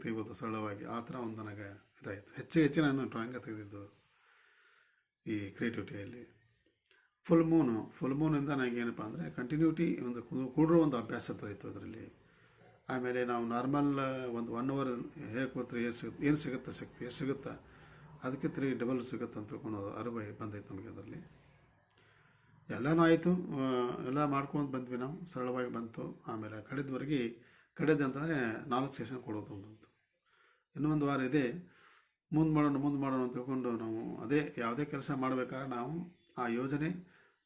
ತೆಗಿಬೋದು ಸರಳವಾಗಿ. ಆ ಥರ ಒಂದು ನನಗೆ ಇದಾಯಿತು. ಹೆಚ್ಚು ನಾನು ಡ್ರಾಯಿಂಗ ತೆಗೆದಿದ್ದು ಈ ಕ್ರಿಯೇಟಿವಿಟಿಯಲ್ಲಿ. ಫುಲ್ ಮೂನಿಂದ ನನಗೇನಪ್ಪ ಅಂದರೆ ಕಂಟಿನ್ಯೂಟಿ ಒಂದು ಕೂಡಿರೋ ಒಂದು ಅಭ್ಯಾಸ ಬರೀತು ಅದರಲ್ಲಿ. ಆಮೇಲೆ ನಾವು ನಾರ್ಮಲ್ ಒಂದು 1 ಅವರ್ ಹೇಗೆ ಕೂತ್ರೆ ಏನು ಸಿಗುತ್ತೆ ಶಕ್ತಿ ಎಷ್ಟು ಸಿಗುತ್ತಾ ಅದಕ್ಕೆ 3 ಡಬಲ್ ಸಿಗುತ್ತೆ ಅಂತ ತಿಳ್ಕೊಂಡು ಅರಿವು ಬಂದೈತೆ ನಮಗೆ ಅದರಲ್ಲಿ. ಎಲ್ಲನೂ ಆಯಿತು, ಎಲ್ಲ ಮಾಡ್ಕೊಂಡು ಬಂದ್ವಿ ನಾವು, ಸರಳವಾಗಿ ಬಂತು. ಆಮೇಲೆ ಕಡೆದಂತಂದರೆ 4 ಸೆಷನ್ ಕೊಡೋದು ಬಂತು. ಇನ್ನೂ ಒಂದು ವಾರ ಇದೆ, ಮುಂದೆ ಮಾಡೋಣ ಅಂತ ತಿಳ್ಕೊಂಡು ನಾವು ಯಾವುದೇ ಕೆಲಸ ಮಾಡಬೇಕಾದ್ರೆ ನಾವು ಆ ಯೋಜನೆ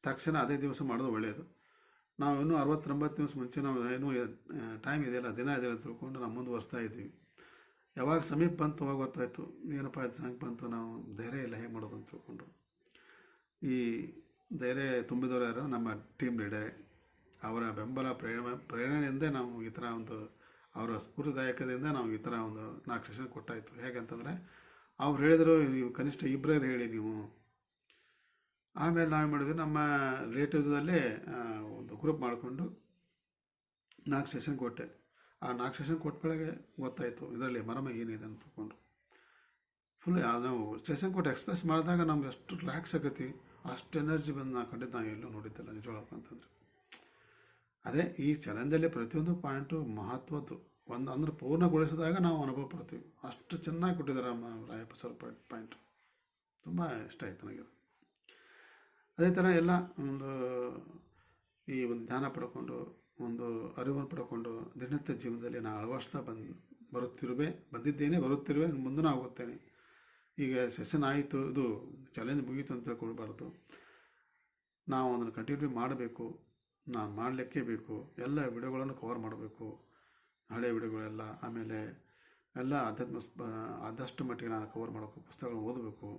ತಕ್ಷಣ ಅದೇ ದಿವಸ ಮಾಡೋದು ಒಳ್ಳೆಯದು. ನಾವು ಇನ್ನೂ 60-90 ದಿವಸ ಮುಂಚೆ ನಾವು ಏನೂ ಟೈಮ್ ಇದೆಯಲ್ಲ, ದಿನ ಇದೆಯಲ್ಲ ಅಂತ ತಿಳ್ಕೊಂಡು ನಾವು ಮುಂದುವರಿಸ್ತಾ ಇದ್ವಿ. ಯಾವಾಗ ಸಮೀಪ ಬಂತು ಅವಾಗ ಗೊತ್ತಾಯಿತು ಏನಪ್ಪ ಇದು ಸಮೀಪ ಬಂತು, ನಾವು ಧೈರ್ಯ ಇಲ್ಲ ಹೇಗೆ ಮಾಡೋದು ಅಂತ ತಿಳ್ಕೊಂಡು. ಈ ಧೈರ್ಯ ತುಂಬಿದವರು ಯಾರು? ನಮ್ಮ ಟೀಮ್ ಲೀಡರೇ. ಅವರ ಬೆಂಬಲ ಪ್ರೇರಣೆಯಿಂದ ನಾವು ಈ ಥರ ಒಂದು ಅವರ ಸ್ಫೂರ್ತಿದಾಯಕದಿಂದ ನಾವು ಈ ಥರ ಒಂದು 4 ಸೆಷನ್ ಕೊಟ್ಟಾಯಿತು. ಹೇಗಂತಂದರೆ ಅವ್ರು ಹೇಳಿದರು, ನೀವು ಕನಿಷ್ಠ 2 ಹೇಳಿ ನೀವು. ಆಮೇಲೆ ನಾವು ಮಾಡಿದ್ವಿ, ನಮ್ಮ ರಿಲೇಟಿವ್ಸಲ್ಲೇ ಒಂದು ಗ್ರೂಪ್ ಮಾಡಿಕೊಂಡು 4 ಸೆಷನ್ ಕೊಟ್ಟೆ. ಆ 4 ಸೆಷನ್ ಕೊಟ್ಟ ಬೆಳಗ್ಗೆ ಗೊತ್ತಾಯಿತು ಇದರಲ್ಲಿ ಮರ್ಮ ಏನಿದೆ ಅಂತ ತಿಳ್ಕೊಂಡು. ಫುಲ್ ನಾವು ಸೆಷನ್ ಕೊಟ್ಟು ಎಕ್ಸ್ಪ್ರೆಸ್ ಮಾಡಿದಾಗ ನಮ್ಗೆ ಅಷ್ಟು ರಿಲ್ಯಾಕ್ಸ್ ಆಗತ್ತಿ, ಅಷ್ಟು ಎನರ್ಜಿ ಬಂದು ನಾವು ಖಂಡಿತ ನಾವು ಎಲ್ಲೂ ನೋಡಿದ್ದಲ್ಲ ನಿಜವಾಗ್ಲೂ ಅಂತಂದರೆ. ಅದೇ ಈ ಚಾಲೆಂಜಲ್ಲಿ ಪ್ರತಿಯೊಂದು ಪಾಯಿಂಟು ಮಹತ್ವದ್ದು ಅಂದ್ರೆ ಪೂರ್ಣಗೊಳಿಸಿದಾಗ ನಾವು ಅನುಭವ ಪಡ್ತೀವಿ. ಅಷ್ಟು ಚೆನ್ನಾಗಿ ಕೊಟ್ಟಿದ್ದಾರೆ ನಮ್ಮ ರಾಯಪ್ಪ ಸರ್ ಪಾಯಿಂಟು. ತುಂಬ ಇಷ್ಟ ಆಯಿತು ನನಗೆ. ಅದೇ ಥರ ಎಲ್ಲ ಈ ಒಂದು ಧ್ಯಾನ ಪಡ್ಕೊಂಡು ಒಂದು ಅರಿವನ್ನು ಪಡ್ಕೊಂಡು ದಿನನಿತ್ಯ ಜೀವನದಲ್ಲಿ ನಾನು ಅಳವಡಿಸ್ತಾ ಬರುತ್ತಿರುವೆ, ಮುಂದೆ ಹೋಗುತ್ತೇನೆ. ಈಗ ಸೆಷನ್ ಆಯಿತು, ಇದು ಚಾಲೆಂಜ್ ಮುಗೀತು ಅಂತ ತಿಳ್ಕೊಳ್ಬಾರ್ದು. ನಾವು ಅದನ್ನು ಕಂಟಿನ್ಯೂ ಮಾಡಬೇಕು, ನಾನು ಮಾಡಲಿಕ್ಕೆ ಬೇಕು. ಎಲ್ಲ ವಿಡಿಯೋಗಳನ್ನು ಕವರ್ ಮಾಡಬೇಕು, ಹಳೆ ವಿಡಿಯೋಗಳೆಲ್ಲ. ಆಮೇಲೆ ಎಲ್ಲ ಆದಷ್ಟು ಮಟ್ಟಿಗೆ ನಾನು ಕವರ್ ಮಾಡಬೇಕು, ಪುಸ್ತಕಗಳನ್ನು ಓದಬೇಕು.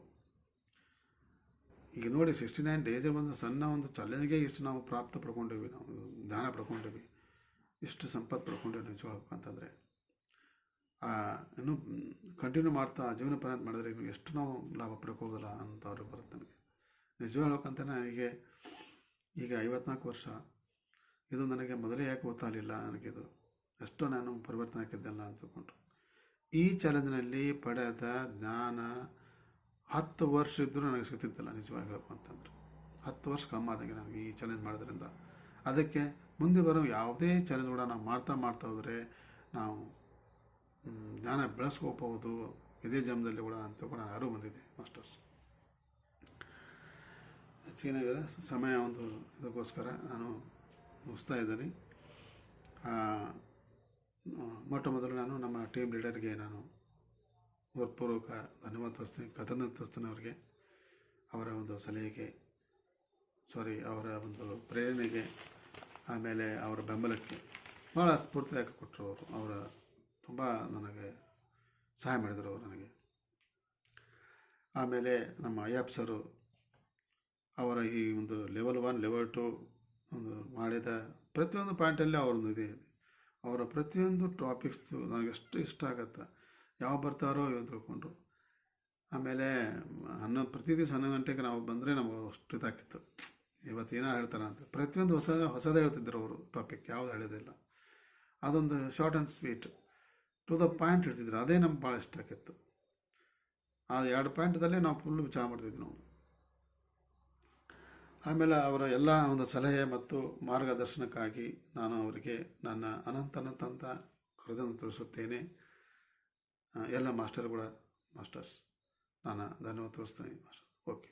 ಈಗ ನೋಡಿ 69 ಡೇಸ್ ಒಂದು ಸಣ್ಣ ಒಂದು ಚಾಲೆಂಜ್ಗೆ ಇಷ್ಟು ನಾವು ಪ್ರಾಪ್ತ ಪಡ್ಕೊಂಡೇವಿ, ನಾವು ಧ್ಯಾನ ಪಡ್ಕೊಂಡೇವಿ, ಇಷ್ಟು ಸಂಪತ್ತು ಪಡ್ಕೊಂಡೇವಿ ನಿಜವಾಗ್ಬೇಕಂತಂದರೆ. ಇನ್ನೂ ಕಂಟಿನ್ಯೂ ಮಾಡ್ತಾ ಜೀವನ ಪರ್ಯಂತ ಮಾಡಿದ್ರೆ ಇನ್ನು ಎಷ್ಟು ನಾವು ಲಾಭ ಪಡ್ಕೋಬೋದಲ್ಲ ಅಂತ ಅವ್ರಿಗೆ ಬರುತ್ತೆ ನನಗೆ. ನಿಜ ಹೇಳ್ಬೇಕಂತ ನನಗೆ ಈಗ 54 ವರ್ಷ. ಇದು ನನಗೆ ಮೊದಲೇ ಯಾಕೆ ಗೊತ್ತಾಗಲಿಲ್ಲ ನನಗಿದು, ಎಷ್ಟೋ ನಾನು ಪರಿವರ್ತನೆ ಹಾಕಿದ್ದೆಲ್ಲ ಅಂತ ತಿಳ್ಕೊಂಡು. ಈ ಚಾಲೆಂಜ್ನಲ್ಲಿ ಪಡೆದ ಜ್ಞಾನ 10 ವರ್ಷ ಇದ್ದರೂ ನನಗೆ ಸಿಗ್ತಿದ್ದಿಲ್ಲ ನಿಜವಾಗಿ ಹೇಳಬೇಕು ಅಂತಂದ್ರೆ. 10 ವರ್ಷ ಕಮ್ಮಿ ಆದಂಗೆ ನನಗೆ ಈ ಚಾಲೆಂಜ್ ಮಾಡೋದ್ರಿಂದ. ಅದಕ್ಕೆ ಮುಂದೆ ಬರೋ ಯಾವುದೇ ಚಾಲೆಂಜ್ ಕೂಡ ನಾವು ಮಾಡ್ತಾ ಹೋದರೆ ನಾವು ಜ್ಞಾನ ಬೆಳೆಸ್ಕೋಬಹುದು ಇದೇ ಜನ್ಮದಲ್ಲಿ ಕೂಡ ಅಂತ ಕೂಡ ನಾನು ಅರಿವು ಬಂದಿದೆ ಮಾಸ್ಟರ್ಸ್. ಹೆಚ್ಚಿನ ಸಮಯ ಒಂದು ಇದಕ್ಕೋಸ್ಕರ ನಾನು ಮುಗಿಸ್ತಾ ಇದ್ದೀನಿ. ಮೊಟ್ಟ ಮೊದಲು ನಾನು ನಮ್ಮ ಟೀಮ್ ಲೀಡರ್ಗೆ ನಾನು ಹೃತ್ಪೂರ್ವಕ ಧನ್ಯವಾದ ತೋರಿಸ್ತೀನಿ ಅವರಿಗೆ. ಅವರ ಒಂದು ಸಲಹೆಗೆ, ಅವರ ಒಂದು ಪ್ರೇರಣೆಗೆ, ಆಮೇಲೆ ಅವರ ಬೆಂಬಲಕ್ಕೆ ಭಾಳ ಸ್ಫೂರ್ತಿದಾಯಕ ಕೊಟ್ಟರು ಅವರು. ಅವರ ತುಂಬ ನನಗೆ ಸಹಾಯ ಮಾಡಿದರು ಅವರು ನನಗೆ. ಆಮೇಲೆ ನಮ್ಮ ಅಯ್ಯಪ್ಪ ಸರು ಅವರ ಈ ಒಂದು ಲೆವೆಲ್ 1 ಲೆವೆಲ್ 2 ಒಂದು ಮಾಡಿದ ಪ್ರತಿಯೊಂದು ಪಾಯಿಂಟಲ್ಲಿ ಅವ್ರದ್ದು ಇದೆ. ಅವರ ಪ್ರತಿಯೊಂದು ಟಾಪಿಕ್ಸ್ದು ನನಗೆ ಎಷ್ಟು ಇಷ್ಟ ಆಗತ್ತೆ, ಯಾವ ಬರ್ತಾರೋ ಇವು ತಿಳ್ಕೊಂಡು. ಆಮೇಲೆ ಪ್ರತಿ ದಿವಸ 11 ಗಂಟೆಗೆ ನಾವು ಬಂದರೆ ನಮಗೆ ಅಷ್ಟು ಇದಾಕಿತ್ತು, ಇವತ್ತು ಏನೋ ಹೇಳ್ತಾರೆ ಅಂತ. ಪ್ರತಿಯೊಂದು ಹೊಸದೇ ಹೇಳ್ತಿದ್ದರು ಅವರು, ಟಾಪಿಕ್ ಯಾವುದು ಹೇಳೋದಿಲ್ಲ. ಅದೊಂದು short and sweet to the point ಹೇಳ್ತಿದ್ರು, ಅದೇ ನಮ್ಗೆ ಭಾಳ ಇಷ್ಟ ಆಗಿತ್ತು. ಅದು 2 ಪಾಯಿಂಟದಲ್ಲೇ ನಾವು ಫುಲ್ ವಿಚಾರ ಮಾಡ್ತಿದ್ವಿ ನಾವು. ಆಮೇಲೆ ಅವರ ಎಲ್ಲ ಒಂದು ಸಲಹೆ ಮತ್ತು ಮಾರ್ಗದರ್ಶನಕ್ಕಾಗಿ ನಾನು ಅವರಿಗೆ ನನ್ನ ಅನಂತ ಕೃತಜ್ಞತೆ ತಿಳಿಸುತ್ತೇನೆ. ಎಲ್ಲ ಮಾಸ್ಟರ್ಸ್ ನಾನು ಧನ್ಯವಾದ ತೋರಿಸ್ತೇನೆ ಮಾಸ್ಟರ್. ಓಕೆ.